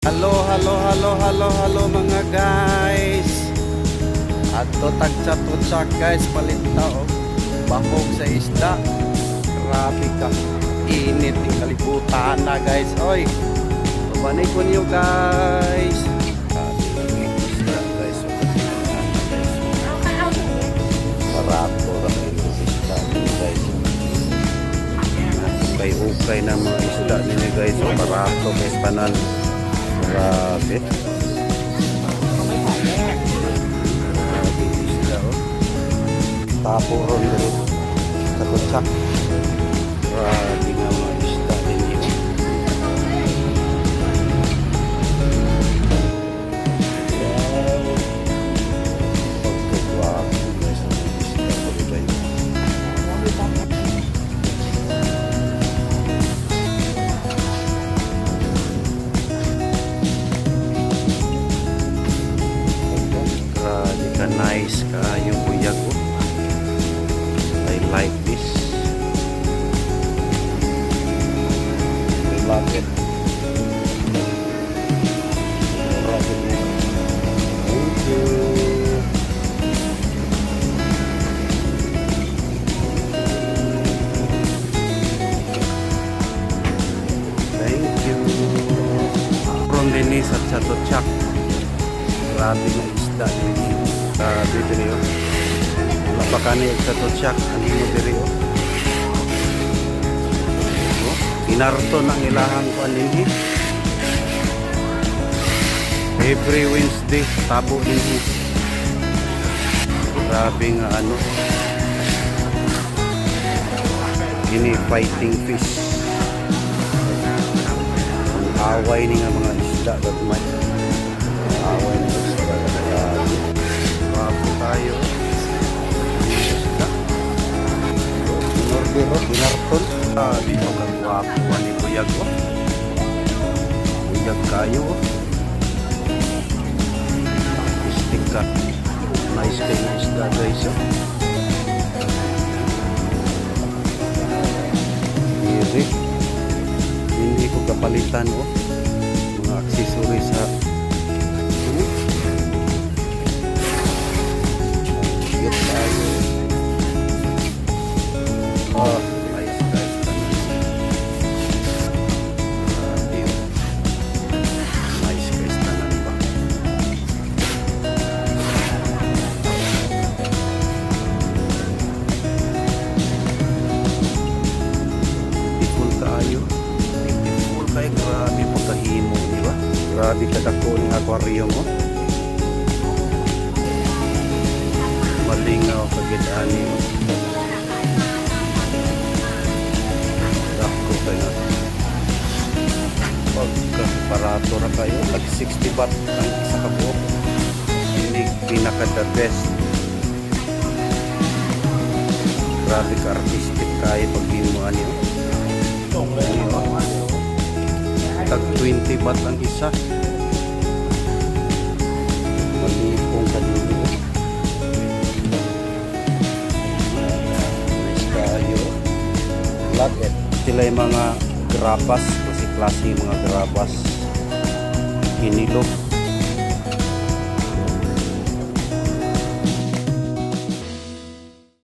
Hello mga guys. Ato tagchat-chat guys, palinta oh. Bahog sa isda. Grabe ka. Init yung kalibutan na guys. Oy. Pabanay ko niyo guys. Grabe yung isda guys. Barato lang yung isda guys. Ukay na mga isda nila guys. Barato guys panan. Grabe. Grabe isda oh. Tapo ron dito. Takot-sak. Grabe nga mga isda din yun. Pagkagwapo guys ang isda ko dito. Nice ka yung buyag ko. I like this. I love it. Thank you. Thank you. From Dennis at Chatochak. Grabe na isda din. Dito niyo napakani sa tutsak ang mo diri inarto ng ilahang kuan every Wednesday tabo din grabe nga ano ini fighting fish ang away ni nga mga isda dagmay away ni isda tayo binarton dito kagwapo ni buyag ko buyag kayo istik ka nice kayo na isda guys hindi ko kapalitan mga accessories sa nice guys nice guys tanan ba beautiful kayo grabe pagkahimo di ba grabe kadako ng aquarium mo malingaw kagidani mo pagka-parato na kayo like 60 baht ang isa ka buok hindi pinaka the best grabe ka artistic kayo pag ginuan nyo tag 20 baht ang isa malipong ka dito nice kayo love it sila yung mga grabas kasi klase mga grabas kinilog